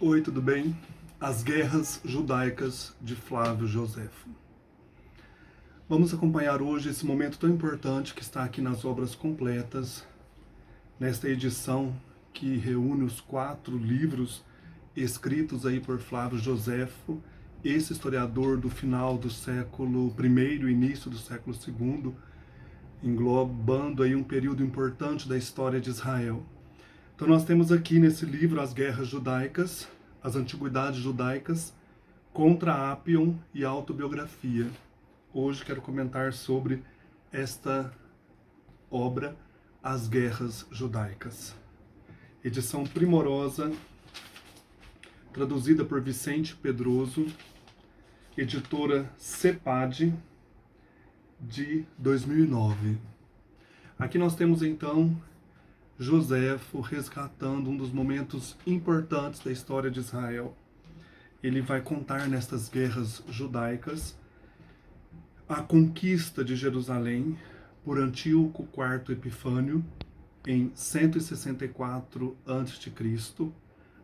Oi, tudo bem? As Guerras Judaicas de Flávio Joséfo. Vamos acompanhar hoje esse momento tão importante que está aqui nas obras completas, nesta edição que reúne os 4 livros escritos aí por Flávio Joséfo, esse historiador do final do século I e início do século II, englobando aí um período importante da história de Israel. Então nós temos aqui nesse livro as Guerras Judaicas, as Antiguidades Judaicas, Contra Apion e Autobiografia. Hoje quero comentar sobre esta obra, As Guerras Judaicas. Edição primorosa, traduzida por Vicente Pedroso, editora CEPAD, de 2009. Aqui nós temos então Joséfo resgatando um dos momentos importantes da história de Israel. Ele vai contar nestas guerras judaicas a conquista de Jerusalém por Antíoco IV Epifânio em 164 a.C.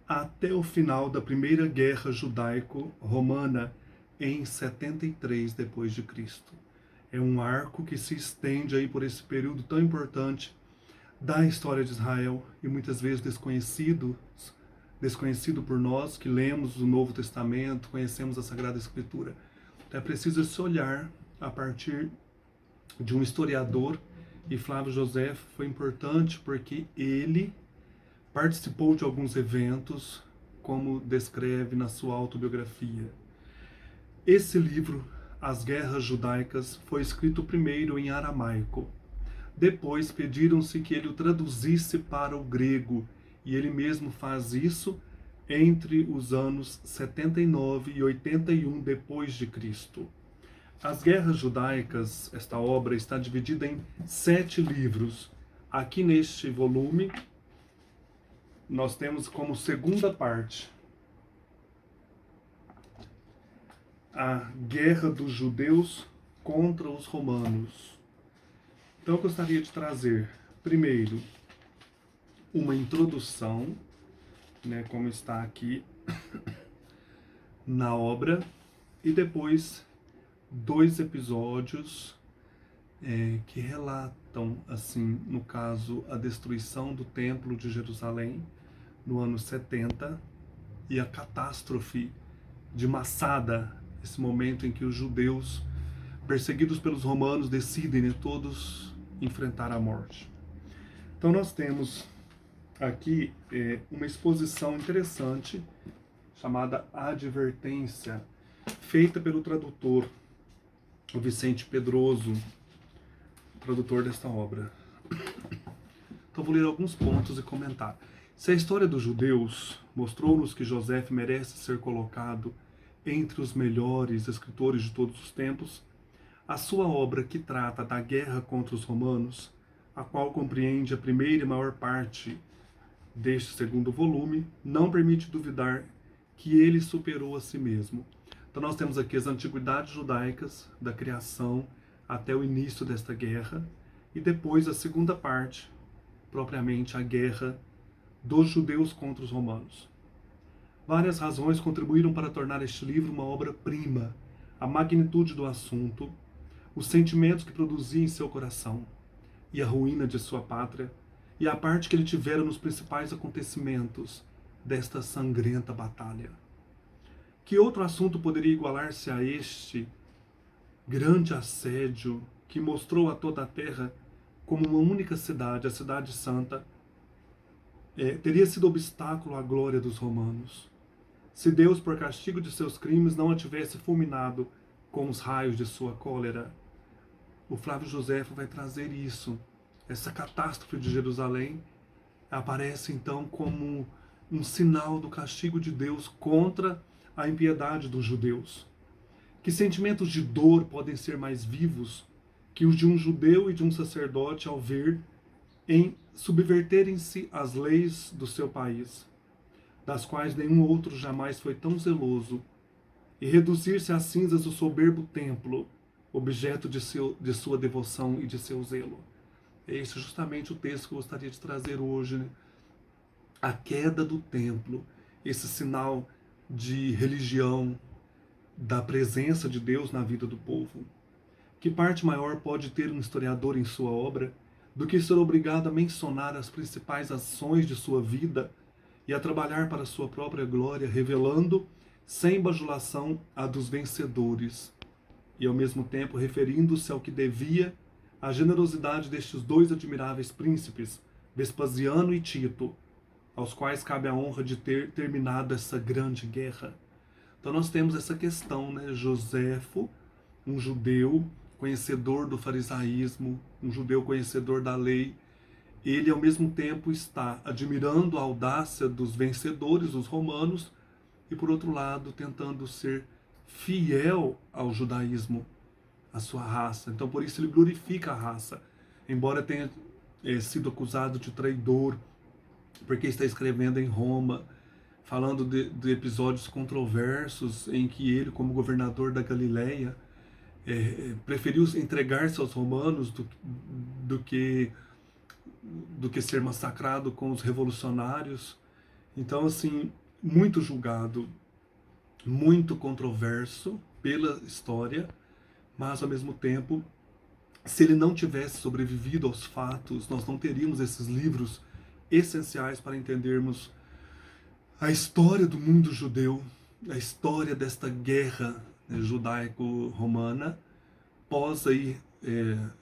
até o final da Primeira Guerra Judaico-Romana em 73 d.C. É um arco que se estende aí por esse período tão importante da história de Israel e muitas vezes desconhecido por nós que lemos o Novo Testamento, conhecemos a Sagrada Escritura. Então é preciso se olhar a partir de um historiador, e Flávio Joséfo foi importante porque ele participou de alguns eventos, como descreve na sua autobiografia. Esse livro, As Guerras Judaicas, foi escrito primeiro em aramaico. Depois pediram-se que ele o traduzisse para o grego, e ele mesmo faz isso entre os anos 79 e 81 depois de Cristo. As Guerras Judaicas, esta obra está dividida em 7 livros. Aqui neste volume, nós temos como segunda parte a Guerra dos Judeus contra os Romanos. Então eu gostaria de trazer, primeiro, uma introdução, como está aqui na obra, e depois 2 episódios que relatam, assim, no caso, a destruição do Templo de Jerusalém no ano 70 e a catástrofe de Massada, esse momento em que os judeus, perseguidos pelos romanos, decidem todos enfrentar a morte. Então nós temos aqui uma exposição interessante chamada Advertência, feita pelo tradutor, o Vicente Pedroso, tradutor desta obra. Então vou ler alguns pontos e comentar. Se a história dos judeus mostrou-nos que Joséfo merece ser colocado entre os melhores escritores de todos os tempos, a sua obra que trata da guerra contra os romanos, a qual compreende a primeira e maior parte deste segundo volume, não permite duvidar que ele superou a si mesmo. Então nós temos aqui as Antiguidades Judaicas, da criação até o início desta guerra, e depois a segunda parte, propriamente a guerra dos judeus contra os romanos. Várias razões contribuíram para tornar este livro uma obra-prima: a magnitude do assunto, os sentimentos que produzia em seu coração, e a ruína de sua pátria, e a parte que ele tivera nos principais acontecimentos desta sangrenta batalha. Que outro assunto poderia igualar-se a este grande assédio que mostrou a toda a terra como uma única cidade, a Cidade Santa, teria sido obstáculo à glória dos romanos? Se Deus, por castigo de seus crimes, não a tivesse fulminado com os raios de sua cólera. O Flávio Joséfo vai trazer isso. Essa catástrofe de Jerusalém aparece então como um sinal do castigo de Deus contra a impiedade dos judeus. Que sentimentos de dor podem ser mais vivos que os de um judeu e de um sacerdote ao ver em subverterem-se as leis do seu país, das quais nenhum outro jamais foi tão zeloso, e reduzir-se às cinzas o soberbo templo, objeto de sua devoção e de seu zelo. É esse justamente o texto que eu gostaria de trazer hoje, A queda do templo esse sinal de religião, da presença de Deus na vida do povo? Que parte maior pode ter um historiador em sua obra do que ser obrigado a mencionar as principais ações de sua vida e a trabalhar para sua própria glória, revelando, sem bajulação, a dos vencedores, e ao mesmo tempo referindo-se ao que devia a generosidade destes dois admiráveis príncipes, Vespasiano e Tito, aos quais cabe a honra de ter terminado essa grande guerra. Então nós temos essa questão, né? Joséfo, um judeu conhecedor do farisaísmo, um judeu conhecedor da lei, ele ao mesmo tempo está admirando a audácia dos vencedores, os romanos, e por outro lado tentando ser fiel ao judaísmo, à sua raça. Então por isso ele glorifica a raça, embora tenha sido acusado de traidor, porque está escrevendo em Roma, falando de episódios controversos em que ele, como governador da Galileia, preferiu entregar-se aos romanos do que ser massacrado com os revolucionários. Então, assim, muito julgado, muito controverso pela história, mas ao mesmo tempo, se ele não tivesse sobrevivido aos fatos, nós não teríamos esses livros essenciais para entendermos a história do mundo judeu, a história desta guerra, né, judaico-romana, pós aí,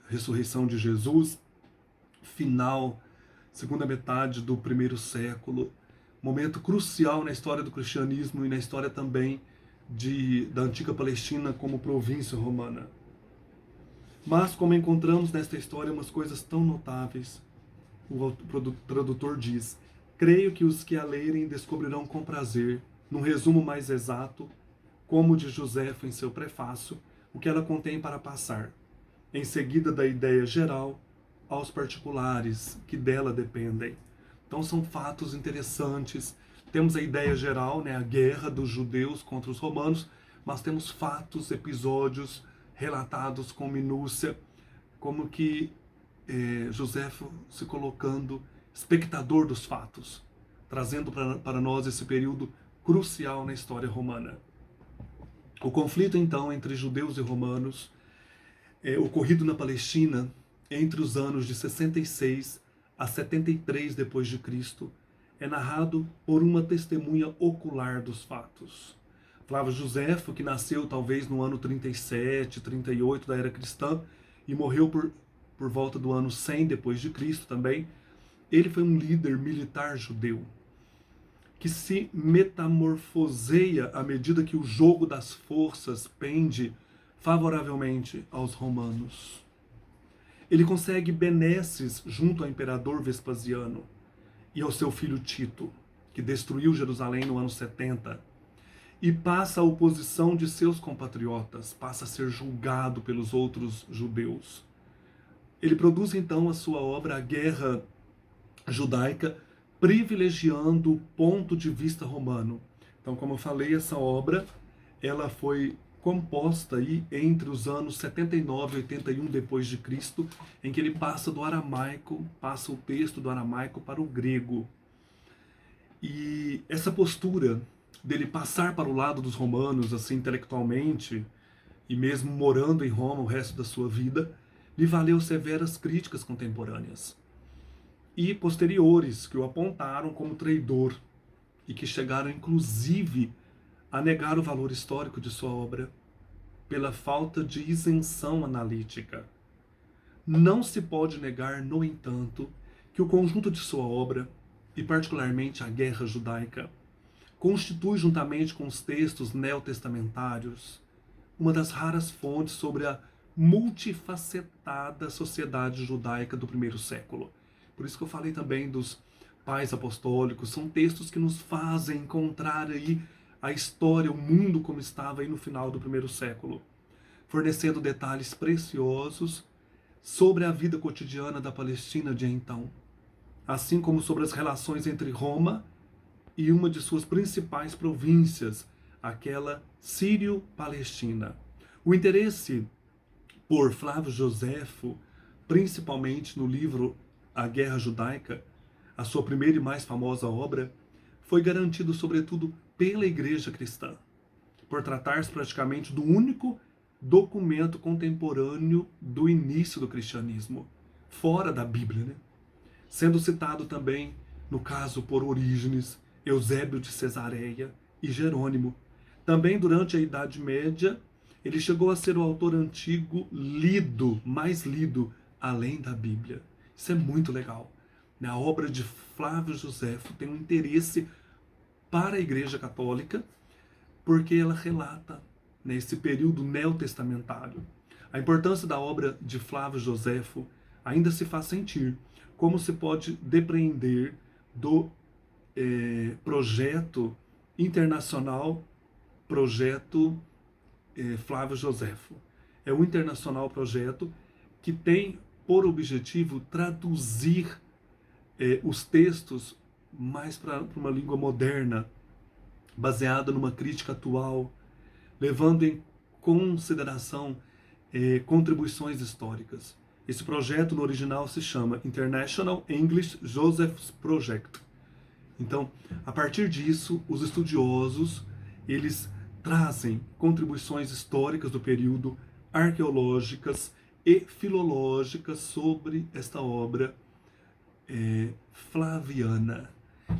ressurreição de Jesus, final, segunda metade do primeiro século, momento crucial na história do cristianismo e na história também da antiga Palestina como província romana. Mas, como encontramos nesta história umas coisas tão notáveis, o tradutor diz: creio que os que a lerem descobrirão com prazer, num resumo mais exato, como o de Joséfo em seu prefácio, o que ela contém para passar, em seguida da ideia geral, aos particulares que dela dependem. Então são fatos interessantes. Temos a ideia geral, né, a guerra dos judeus contra os romanos, mas temos fatos, episódios relatados com minúcia, como que Joséfo se colocando espectador dos fatos, trazendo para nós esse período crucial na história romana. O conflito, então, entre judeus e romanos, ocorrido na Palestina entre os anos de 66 a 73 depois de Cristo, é narrado por uma testemunha ocular dos fatos. Flávio Joséfo, que nasceu talvez no ano 37, 38 da era cristã e morreu por volta do ano 100 depois de Cristo também, ele foi um líder militar judeu que se metamorfoseia à medida que o jogo das forças pende favoravelmente aos romanos. Ele consegue benesses junto ao imperador Vespasiano e ao seu filho Tito, que destruiu Jerusalém no ano 70, e passa à oposição de seus compatriotas, passa a ser julgado pelos outros judeus. Ele produz então a sua obra, A Guerra Judaica, privilegiando o ponto de vista romano. Então, como eu falei, essa obra ela foi composta aí entre os anos 79 e 81 depois de Cristo, em que ele passa do aramaico, passa o texto do aramaico para o grego. E essa postura dele passar para o lado dos romanos, assim, intelectualmente, e mesmo morando em Roma o resto da sua vida, lhe valeu severas críticas contemporâneas e posteriores, que o apontaram como traidor e que chegaram inclusive a negar o valor histórico de sua obra pela falta de isenção analítica. Não se pode negar, no entanto, que o conjunto de sua obra, e particularmente a Guerra Judaica, constitui, juntamente com os textos neotestamentários, uma das raras fontes sobre a multifacetada sociedade judaica do primeiro século. Por isso que eu falei também dos pais apostólicos, são textos que nos fazem encontrar aí a história, o mundo como estava aí no final do primeiro século, fornecendo detalhes preciosos sobre a vida cotidiana da Palestina de então, assim como sobre as relações entre Roma e uma de suas principais províncias, aquela Sírio-Palestina. O interesse por Flávio Joséfo, principalmente no livro A Guerra Judaica, a sua primeira e mais famosa obra, foi garantido sobretudo pela Igreja cristã, por tratar-se praticamente do único documento contemporâneo do início do cristianismo, fora da Bíblia, né? Sendo citado também, no caso, por Orígenes, Eusébio de Cesareia e Jerônimo. Também durante a Idade Média, ele chegou a ser o autor antigo lido, mais lido, além da Bíblia. Isso é muito legal. A obra de Flávio Joséfo tem um interesse para a Igreja Católica, porque ela relata, né, esse período neotestamentário. A importância da obra de Flávio Joséfo ainda se faz sentir, como se pode depreender do projeto internacional, projeto Flávio Joséfo. É um internacional projeto que tem por objetivo traduzir os textos mais para uma língua moderna, baseada numa crítica atual, levando em consideração contribuições históricas. Esse projeto no original se chama International English Joseph's Project. Então, a partir disso, os estudiosos, eles trazem contribuições históricas do período, arqueológicas e filológicas sobre esta obra flaviana.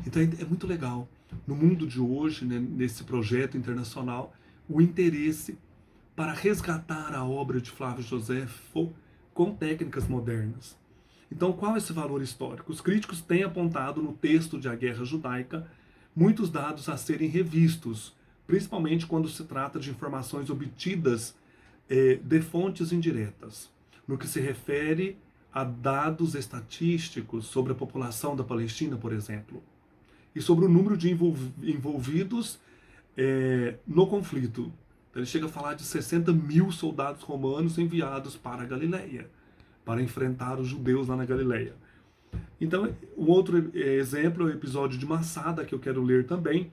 Então é muito legal. No mundo de hoje, né, nesse projeto internacional, o interesse para resgatar a obra de Flávio Joséfo com técnicas modernas. Então, qual é esse valor histórico? Os críticos têm apontado no texto de A Guerra Judaica muitos dados a serem revistos, principalmente quando se trata de informações obtidas de fontes indiretas, no que se refere a dados estatísticos sobre a população da Palestina, por exemplo, e sobre o número de envolvidos no conflito. Então, ele chega a falar de 60 mil soldados romanos enviados para a Galileia, para enfrentar os judeus lá na Galileia. Então, um outro exemplo é o episódio de Massada, que eu quero ler também.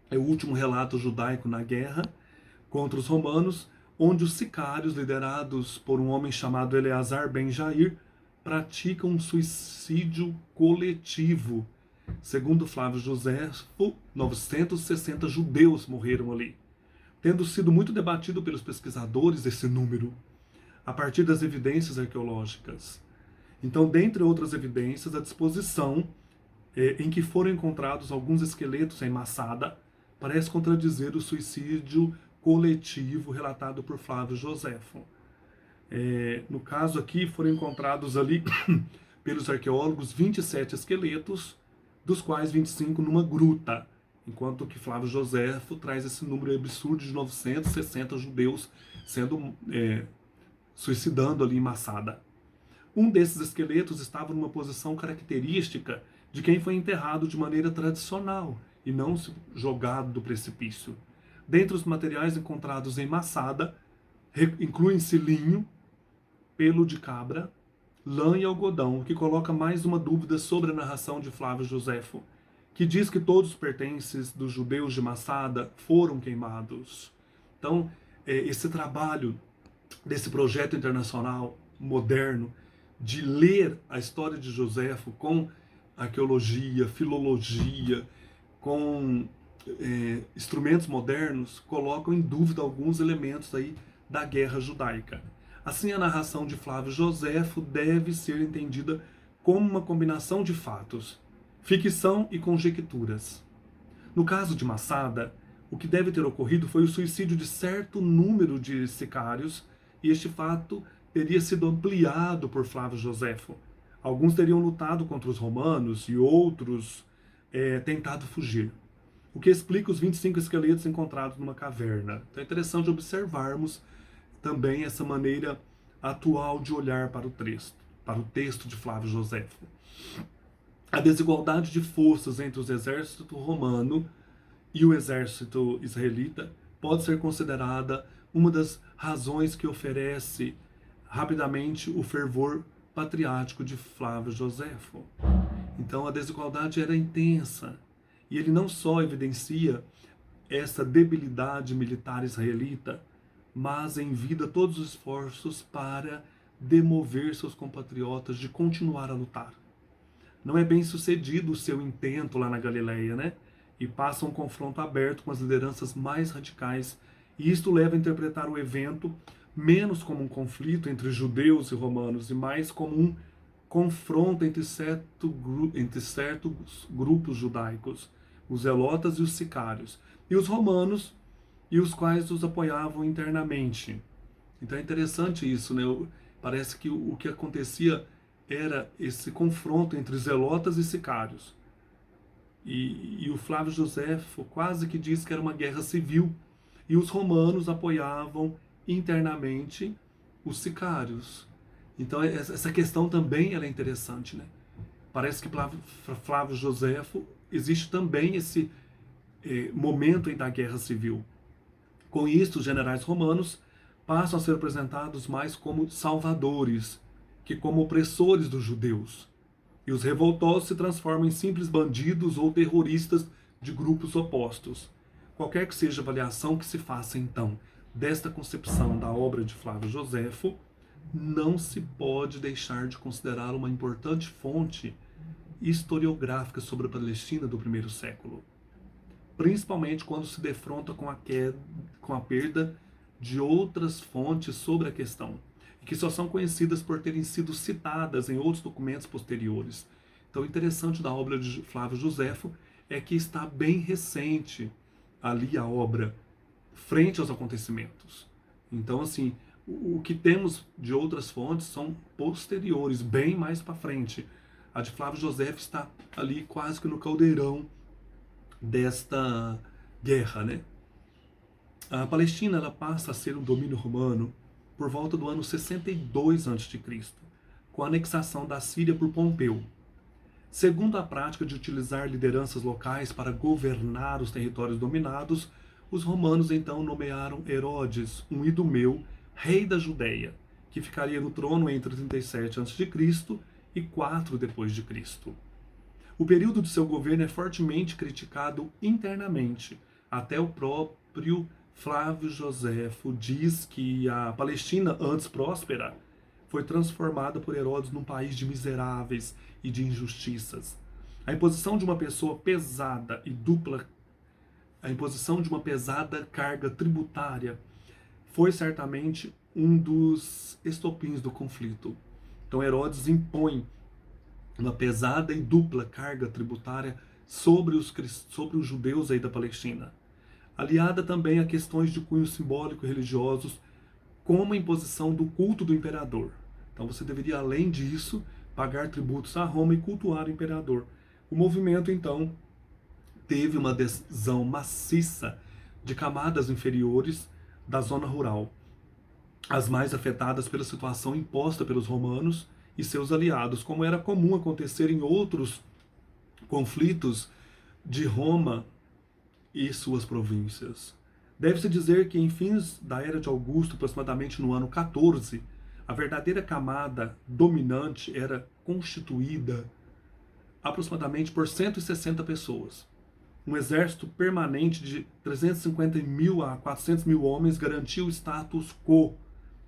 É o último relato judaico na guerra contra os romanos, onde os sicários, liderados por um homem chamado Eleazar ben Jair, praticam um suicídio coletivo. Segundo Flávio Joséfo, 960 judeus morreram ali, tendo sido muito debatido pelos pesquisadores esse número, a partir das evidências arqueológicas. Então, dentre outras evidências, a disposição em que foram encontrados alguns esqueletos em Massada parece contradizer o suicídio coletivo relatado por Flávio Joséfo. No caso aqui, foram encontrados ali, pelos arqueólogos, 27 esqueletos, dos quais 25 numa gruta, enquanto que Flávio Joséfo traz esse número absurdo de 960 judeus sendo suicidando ali em Massada. Um desses esqueletos estava numa posição característica de quem foi enterrado de maneira tradicional e não jogado do precipício. Dentre os materiais encontrados em Massada, incluem-se linho, pelo de cabra, lã e algodão, o que coloca mais uma dúvida sobre a narração de Flávio Joséfo, que diz que todos os pertences dos judeus de Massada foram queimados. Então, esse trabalho desse projeto internacional moderno de ler a história de Joséfo com arqueologia, filologia, com instrumentos modernos, colocam em dúvida alguns elementos aí da guerra judaica. Assim, a narração de Flávio Joséfo deve ser entendida como uma combinação de fatos, ficção e conjecturas. No caso de Massada, o que deve ter ocorrido foi o suicídio de certo número de sicários, e este fato teria sido ampliado por Flávio Joséfo. Alguns teriam lutado contra os romanos e outros tentado fugir, o que explica os 25 esqueletos encontrados numa caverna. Então é interessante observarmos também essa maneira atual de olhar para o texto de Flávio Joséfo. A desigualdade de forças entre o exército romano e o exército israelita pode ser considerada uma das razões que oferece rapidamente o fervor patriático de Flávio Joséfo. Então a desigualdade era intensa, e ele não só evidencia essa debilidade militar israelita, mas envida todos os esforços para demover seus compatriotas de continuar a lutar. Não é bem sucedido o seu intento lá na Galileia, né? e passa um confronto aberto com as lideranças mais radicais, e isto leva a interpretar o evento menos como um conflito entre judeus e romanos e mais como um confronto entre certos grupos judaicos, os zelotas e os sicários, e os romanos, e os quais os apoiavam internamente. Então é interessante isso, né? Parece que o que acontecia era esse confronto entre zelotas e sicários. E o Flávio Joséfo quase que diz que era uma guerra civil, e os romanos apoiavam internamente os sicários. Então essa questão também ela é interessante, né? Parece que Flávio Joséfo existe também esse momento aí da guerra civil. Com isso, os generais romanos passam a ser apresentados mais como salvadores que como opressores dos judeus. E os revoltosos se transformam em simples bandidos ou terroristas de grupos opostos. Qualquer que seja a avaliação que se faça, então, desta concepção da obra de Flávio Joséfo, não se pode deixar de considerar uma importante fonte historiográfica sobre a Palestina do primeiro século, principalmente quando se defronta com a perda de outras fontes sobre a questão, e que só são conhecidas por terem sido citadas em outros documentos posteriores. Então, o interessante da obra de Flávio Joséfo é que está bem recente ali a obra, frente aos acontecimentos. Então, assim, o que temos de outras fontes são posteriores, bem mais para frente. A de Flávio Joséfo está ali quase que no caldeirão desta guerra, né? A Palestina ela passa a ser um domínio romano por volta do ano 62 a.C., com a anexação da Síria por Pompeu. Segundo a prática de utilizar lideranças locais para governar os territórios dominados, os romanos então nomearam Herodes, um idumeu, rei da Judéia, que ficaria no trono entre 37 a.C. e 4 depois de Cristo. O período de seu governo é fortemente criticado internamente. Até o próprio Flávio Joséfo diz que a Palestina, antes próspera, foi transformada por Herodes num país de miseráveis e de injustiças. A imposição de uma pessoa pesada e dupla, a imposição de uma pesada carga tributária foi certamente um dos estopins do conflito. Então Herodes impõe uma pesada e dupla carga tributária sobre os judeus aí da Palestina, aliada também a questões de cunho simbólico e religiosos, como a imposição do culto do imperador. Então você deveria, além disso, pagar tributos a Roma e cultuar o imperador. O movimento, então, teve uma adesão maciça de camadas inferiores da zona rural, as mais afetadas pela situação imposta pelos romanos e seus aliados, como era comum acontecer em outros conflitos de Roma e suas províncias. Deve-se dizer que em fins da era de Augusto, aproximadamente no ano 14, a verdadeira camada dominante era constituída aproximadamente por 160 pessoas. Um exército permanente de 350 mil a 400 mil homens garantia o status quo,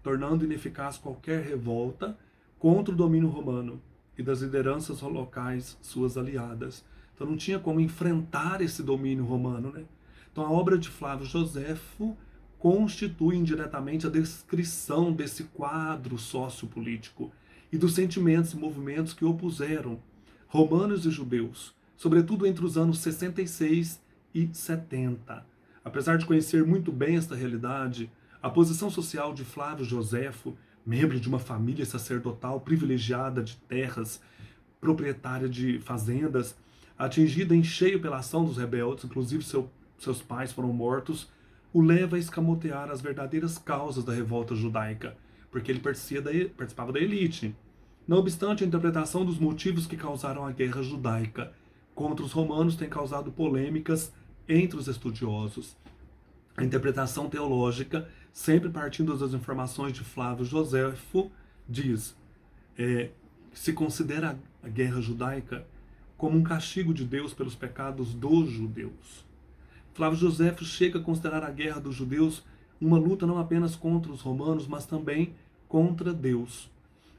tornando ineficaz qualquer revolta contra o domínio romano e das lideranças locais, suas aliadas. Então não tinha como enfrentar esse domínio romano, né? Então a obra de Flávio Joséfo constitui indiretamente a descrição desse quadro sociopolítico e dos sentimentos e movimentos que opuseram romanos e judeus, sobretudo entre os anos 66 e 70. Apesar de conhecer muito bem esta realidade, a posição social de Flávio Joséfo, membro de uma família sacerdotal privilegiada de terras, proprietária de fazendas, atingida em cheio pela ação dos rebeldes, inclusive seus pais foram mortos, o leva a escamotear as verdadeiras causas da revolta judaica, porque ele participava da elite. Não obstante, a interpretação dos motivos que causaram a guerra judaica contra os romanos tem causado polêmicas entre os estudiosos. A interpretação teológica, sempre partindo das informações de Flávio Joséfo, diz que se considera a guerra judaica como um castigo de Deus pelos pecados dos judeus. Flávio Joséfo chega a considerar a guerra dos judeus uma luta não apenas contra os romanos, mas também contra Deus.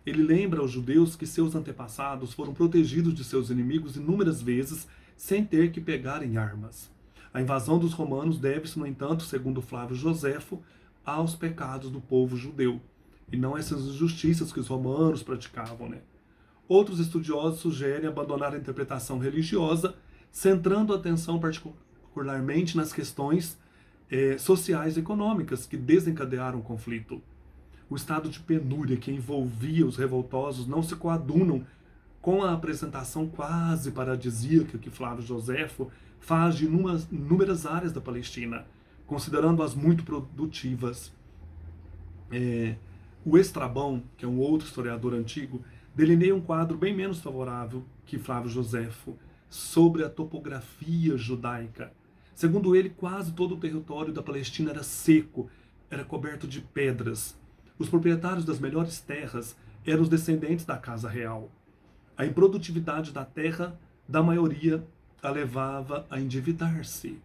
Ele lembra aos judeus que seus antepassados foram protegidos de seus inimigos inúmeras vezes, sem ter que pegar em armas. A invasão dos romanos deve-se, no entanto, segundo Flávio Joséfo, aos pecados do povo judeu, e não essas injustiças que os romanos praticavam, né? Outros estudiosos sugerem abandonar a interpretação religiosa, centrando a atenção particularmente nas questões sociais e econômicas que desencadearam o conflito. O estado de penúria que envolvia os revoltosos não se coadunam com a apresentação quase paradisíaca que Flávio Joséfo faz de inúmeras áreas da Palestina, considerando-as muito produtivas. O Estrabão, que é um outro historiador antigo, delineia um quadro bem menos favorável que Flávio Joséfo sobre a topografia judaica. Segundo ele, quase todo o território da Palestina era seco, era coberto de pedras. Os proprietários das melhores terras eram os descendentes da casa real. A improdutividade da terra da maioria a levava a endividar-se.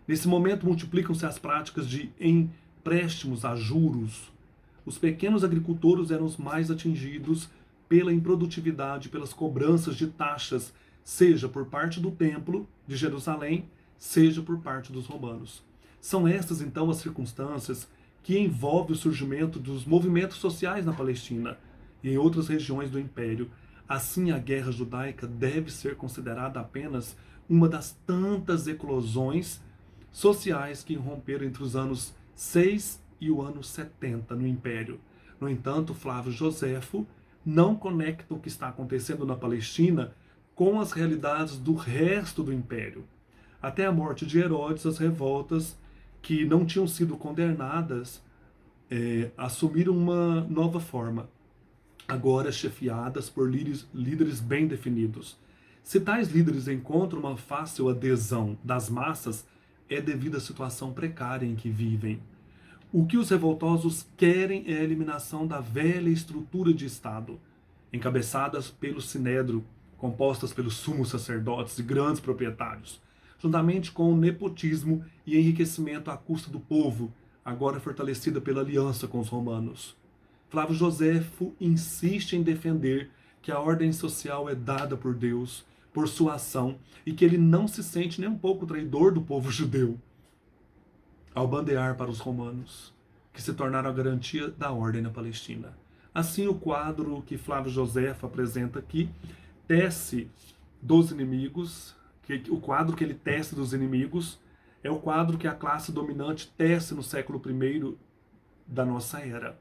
Nesse momento multiplicam-se as práticas de empréstimos a juros. Os pequenos agricultores eram os mais atingidos pela improdutividade, pelas cobranças de taxas, seja por parte do Templo de Jerusalém, seja por parte dos romanos. São estas, então, as circunstâncias que envolvem o surgimento dos movimentos sociais na Palestina e em outras regiões do Império. Assim, a guerra judaica deve ser considerada apenas uma das tantas eclosões sociais que irromperam entre os anos 6 e o ano 70 no Império. No entanto, Flávio Joséfo não conecta o que está acontecendo na Palestina com as realidades do resto do Império. Até a morte de Herodes, as revoltas que não tinham sido condenadas assumiram uma nova forma, agora chefiadas por líderes bem definidos. Se tais líderes encontram uma fácil adesão das massas, é devido à situação precária em que vivem. O que os revoltosos querem é a eliminação da velha estrutura de Estado, encabeçadas pelo Sinédrio, compostas pelos sumos sacerdotes e grandes proprietários, juntamente com o nepotismo e enriquecimento à custa do povo, agora fortalecida pela aliança com os romanos. Flávio Joséfo insiste em defender que a ordem social é dada por Deus, por sua ação, e que ele não se sente nem um pouco traidor do povo judeu ao bandear para os romanos, que se tornaram a garantia da ordem na Palestina. Assim, o quadro que Flávio Joséfo apresenta aqui tece dos inimigos, o quadro que ele tece dos inimigos é o quadro que a classe dominante tece no século I da nossa era.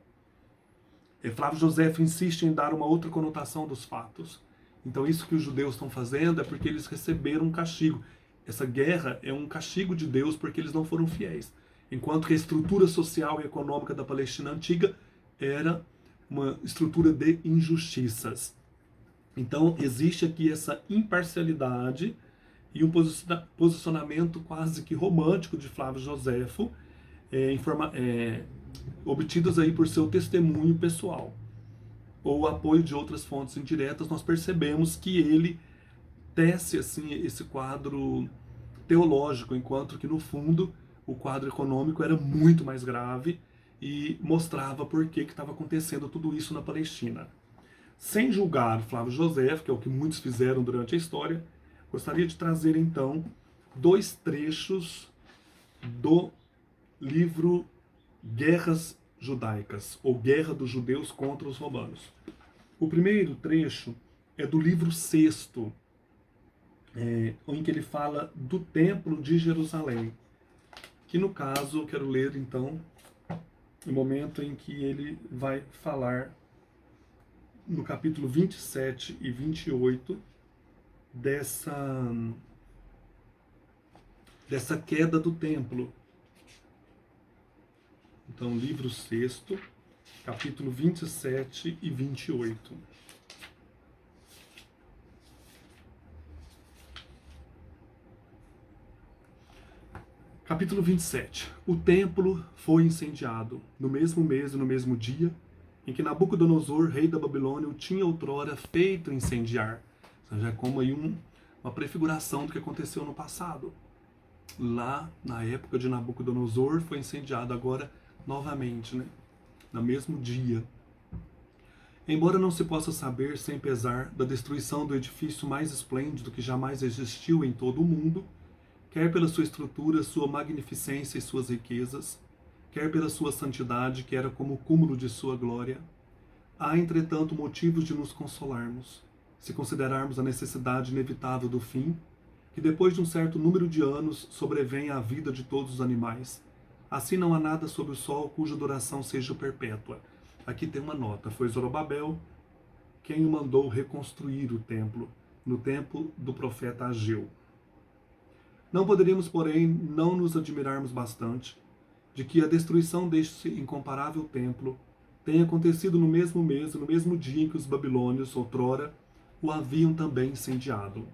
Flávio Joséfo insiste em dar uma outra conotação dos fatos. Então, isso que os judeus estão fazendo é porque eles receberam um castigo. Essa guerra é um castigo de Deus porque eles não foram fiéis. Enquanto que a estrutura social e econômica da Palestina antiga era uma estrutura de injustiças. Então, existe aqui essa imparcialidade e um posicionamento quase que romântico de Flávio Joséfo, obtidos aí por seu testemunho pessoal ou apoio de outras fontes indiretas. Nós percebemos que ele tece assim esse quadro teológico, enquanto que no fundo o quadro econômico era muito mais grave e mostrava por que estava acontecendo tudo isso na Palestina. Sem julgar Flávio Joséfo, que é o que muitos fizeram durante a história, gostaria de trazer então dois trechos do livro Guerras Judaicas, ou Guerra dos Judeus contra os Romanos. O primeiro trecho é do livro sexto, em que ele fala do Templo de Jerusalém, que no caso eu quero ler então o momento em que ele vai falar no capítulo 27 e 28 dessa queda do templo. Então, livro sexto, capítulo 27 e 28. Capítulo 27. O templo foi incendiado no mesmo mês e no mesmo dia em que Nabucodonosor, rei da Babilônia, o tinha outrora feito incendiar. Ou seja, é como aí uma prefiguração do que aconteceu no passado. Lá, na época de Nabucodonosor, foi incendiado agora novamente, né? No mesmo dia. Embora não se possa saber sem pesar da destruição do edifício mais esplêndido que jamais existiu em todo o mundo, quer pela sua estrutura, sua magnificência e suas riquezas, quer pela sua santidade, que era como o cúmulo de sua glória, há, entretanto, motivos de nos consolarmos, se considerarmos a necessidade inevitável do fim, que depois de um certo número de anos sobrevém à vida de todos os animais. Assim não há nada sob o sol cuja duração seja perpétua. Aqui tem uma nota: foi Zorobabel quem o mandou reconstruir o templo, no tempo do profeta Ageu. Não poderíamos, porém, não nos admirarmos bastante de que a destruição deste incomparável templo tenha acontecido no mesmo mês, no mesmo dia em que os babilônios, outrora, o haviam também incendiado.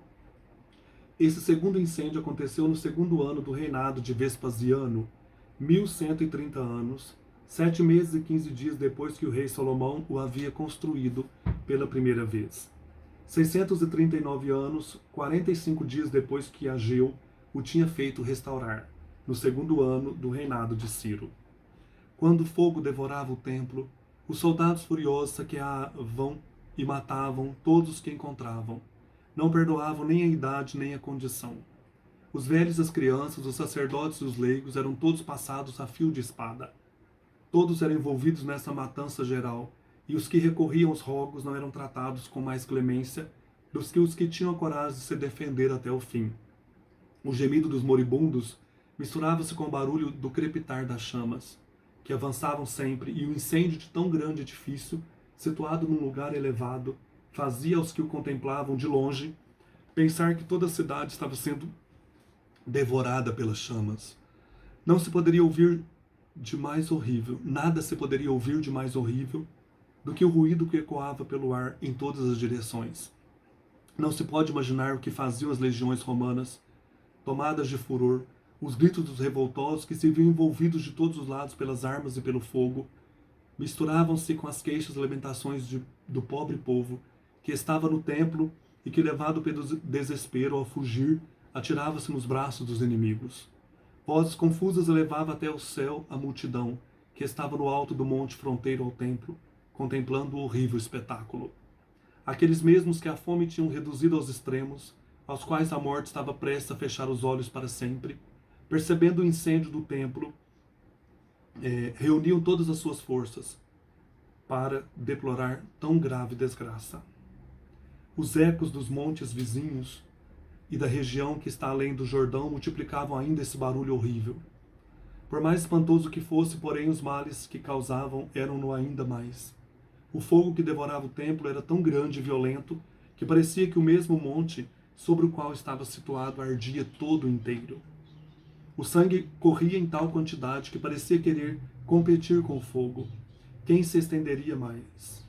Esse segundo incêndio aconteceu no segundo ano do reinado de Vespasiano, 1130 anos, 7 meses e 15 dias depois que o rei Salomão o havia construído pela primeira vez. 639 anos, 45 dias depois que Ageu o tinha feito restaurar, no segundo ano do reinado de Ciro. Quando o fogo devorava o templo, os soldados furiosos saqueavam e matavam todos os que encontravam. Não perdoavam nem a idade nem a condição. Os velhos, as crianças, os sacerdotes e os leigos eram todos passados a fio de espada. Todos eram envolvidos nessa matança geral, e os que recorriam aos rogos não eram tratados com mais clemência do que os que tinham a coragem de se defender até o fim. O gemido dos moribundos misturava-se com o barulho do crepitar das chamas, que avançavam sempre, e o incêndio de tão grande edifício, situado num lugar elevado, fazia aos que o contemplavam de longe pensar que toda a cidade estava sendo devorada pelas chamas. Não se poderia ouvir de mais horrível, nada se poderia ouvir de mais horrível do que o ruído que ecoava pelo ar em todas as direções. Não se pode imaginar o que faziam as legiões romanas, tomadas de furor, os gritos dos revoltosos que se viam envolvidos de todos os lados pelas armas e pelo fogo, misturavam-se com as queixas e lamentações do pobre povo, que estava no templo e que, levado pelo desespero ao fugir, atirava-se nos braços dos inimigos. Vozes confusas elevavam até o céu a multidão, que estava no alto do monte fronteiro ao templo, contemplando o horrível espetáculo. Aqueles mesmos que a fome tinham reduzido aos extremos, aos quais a morte estava prestes a fechar os olhos para sempre, percebendo o incêndio do templo, reuniam todas as suas forças para deplorar tão grave desgraça. Os ecos dos montes vizinhos e da região que está além do Jordão multiplicavam ainda esse barulho horrível. Por mais espantoso que fosse, porém, os males que causavam eram-no ainda mais. O fogo que devorava o templo era tão grande e violento que parecia que o mesmo monte sobre o qual estava situado ardia todo inteiro. O sangue corria em tal quantidade que parecia querer competir com o fogo. Quem se estenderia mais?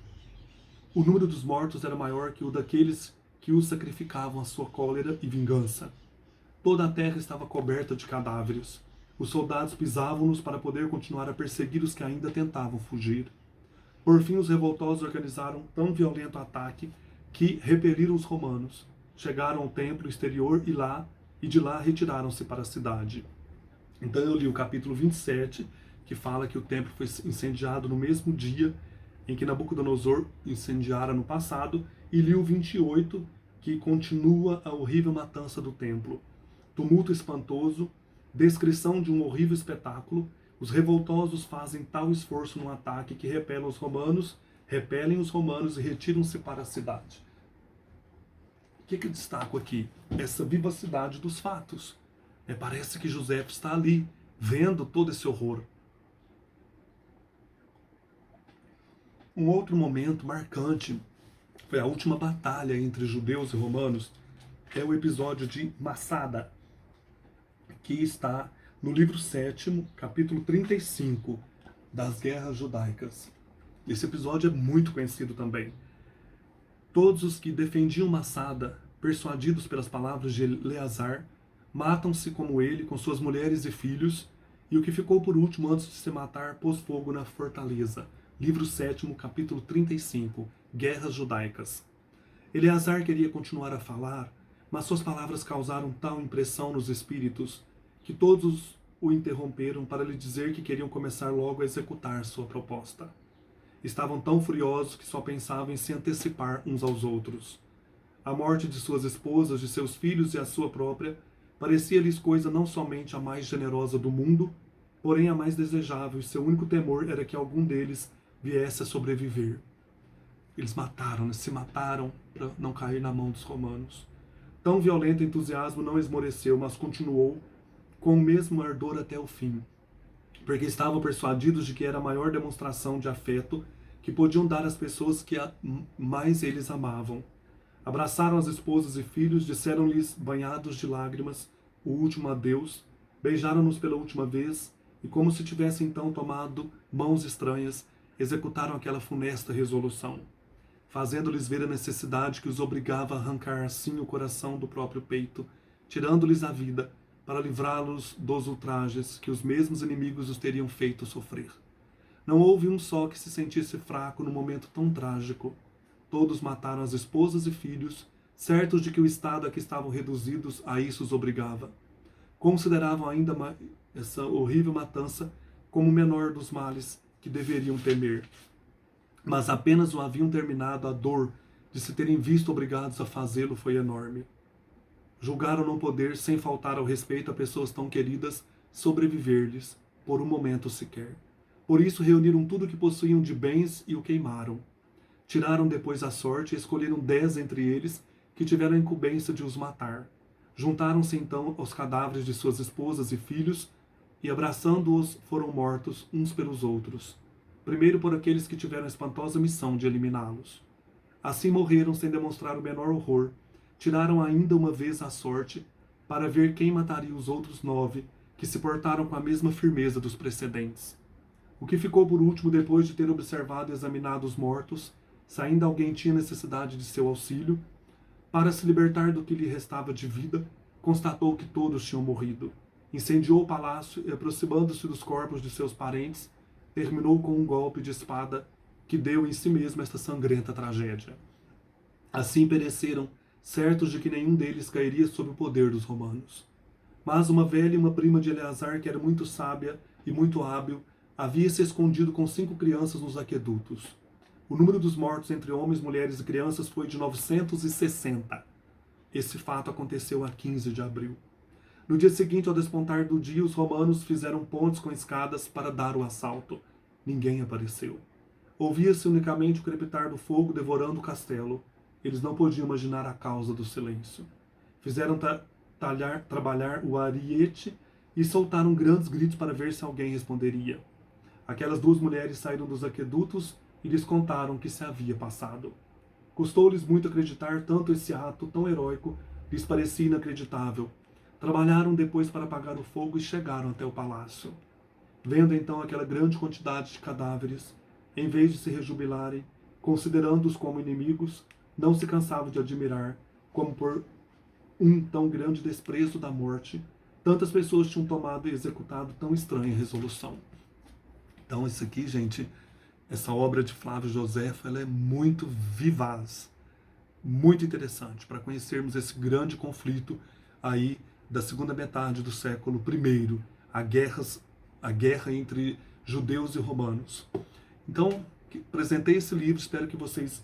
O número dos mortos era maior que o daqueles que os sacrificavam à sua cólera e vingança. Toda a terra estava coberta de cadáveres. Os soldados pisavam-nos para poder continuar a perseguir os que ainda tentavam fugir. Por fim, os revoltosos organizaram tão violento ataque que repeliram os romanos. Chegaram ao templo exterior e de lá retiraram-se para a cidade. Então eu li o capítulo 27, que fala que o templo foi incendiado no mesmo dia em que Nabucodonosor incendiara no passado, e li o 28, que continua a horrível matança do templo. Tumulto espantoso, descrição de um horrível espetáculo. Os revoltosos fazem tal esforço no ataque que repelem os romanos e retiram-se para a cidade. O que eu destaco aqui? Essa vivacidade dos fatos. Parece que José está ali, vendo todo esse horror. Um outro momento marcante foi a última batalha entre judeus e romanos. É o episódio de Massada, que está no livro 7, capítulo 35, das Guerras Judaicas. Esse episódio é muito conhecido também. Todos os que defendiam Massada, persuadidos pelas palavras de Eleazar, matam-se como ele, com suas mulheres e filhos, e o que ficou por último antes de se matar pôs fogo na fortaleza. Livro 7, capítulo 35, Guerras Judaicas. Eleazar queria continuar a falar, mas suas palavras causaram tal impressão nos espíritos que todos o interromperam para lhe dizer que queriam começar logo a executar sua proposta. Estavam tão furiosos que só pensavam em se antecipar uns aos outros. A morte de suas esposas, de seus filhos e a sua própria parecia-lhes coisa não somente a mais generosa do mundo, porém a mais desejável, e seu único temor era que algum deles viesse a sobreviver. Eles se mataram para não cair na mão dos romanos. Tão violento entusiasmo não esmoreceu, mas continuou com o mesmo ardor até o fim, porque estavam persuadidos de que era a maior demonstração de afeto que podiam dar às pessoas que mais eles amavam. Abraçaram as esposas e filhos, disseram-lhes, banhados de lágrimas, o último adeus, beijaram-nos pela última vez, e como se tivessem então tomado mãos estranhas, executaram aquela funesta resolução, fazendo-lhes ver a necessidade que os obrigava a arrancar assim o coração do próprio peito, tirando-lhes a vida, para livrá-los dos ultrajes que os mesmos inimigos os teriam feito sofrer. Não houve um só que se sentisse fraco no momento tão trágico. Todos mataram as esposas e filhos, certos de que o estado a que estavam reduzidos a isso os obrigava. Consideravam ainda essa horrível matança como o menor dos males que deveriam temer. Mas apenas o haviam terminado, a dor de se terem visto obrigados a fazê-lo foi enorme. Julgaram não poder, sem faltar ao respeito a pessoas tão queridas, sobreviver-lhes, por um momento sequer. Por isso reuniram tudo o que possuíam de bens e o queimaram. Tiraram depois a sorte e escolheram 10 entre eles, que tiveram a incumbência de os matar. Juntaram-se então aos cadáveres de suas esposas e filhos, e abraçando-os foram mortos uns pelos outros. Primeiro por aqueles que tiveram a espantosa missão de eliminá-los. Assim morreram sem demonstrar o menor horror. Tiraram ainda uma vez a sorte, para ver quem mataria os outros 9, que se portaram com a mesma firmeza dos precedentes. O que ficou por último, depois de ter observado e examinado os mortos, se ainda alguém tinha necessidade de seu auxílio, para se libertar do que lhe restava de vida, constatou que todos tinham morrido. Incendiou o palácio e, aproximando-se dos corpos de seus parentes, terminou com um golpe de espada que deu em si mesmo esta sangrenta tragédia. Assim pereceram, certos de que nenhum deles cairia sob o poder dos romanos. Mas uma velha e uma prima de Eleazar, que era muito sábia e muito hábil, havia se escondido com 5 crianças nos aquedutos. O número dos mortos entre homens, mulheres e crianças foi de 960. Esse fato aconteceu a 15 de abril. No dia seguinte, ao despontar do dia, os romanos fizeram pontes com escadas para dar o assalto. Ninguém apareceu. Ouvia-se unicamente o crepitar do fogo devorando o castelo. Eles não podiam imaginar a causa do silêncio. Fizeram trabalhar o ariete e soltaram grandes gritos para ver se alguém responderia. Aquelas 2 mulheres saíram dos aquedutos e lhes contaram o que se havia passado. Custou-lhes muito acreditar, tanto esse ato tão heróico lhes parecia inacreditável. Trabalharam depois para apagar o fogo e chegaram até o palácio. Vendo então aquela grande quantidade de cadáveres, em vez de se rejubilarem, considerando-os como inimigos, não se cansavam de admirar como por um tão grande desprezo da morte, tantas pessoas tinham tomado e executado tão estranha resolução. Então isso aqui, gente, essa obra de Flávio Joséfo, ela é muito vivaz, muito interessante para conhecermos esse grande conflito aí da segunda metade do século I, a guerra entre judeus e romanos. Então, apresentei esse livro, espero que vocês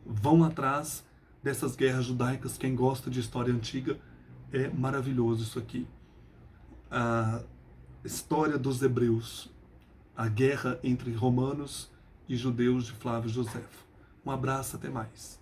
vão atrás dessas guerras judaicas. Quem gosta de história antiga, é maravilhoso isso aqui. A história dos hebreus, a guerra entre romanos e judeus de Flávio Joséfo. Um abraço, até mais.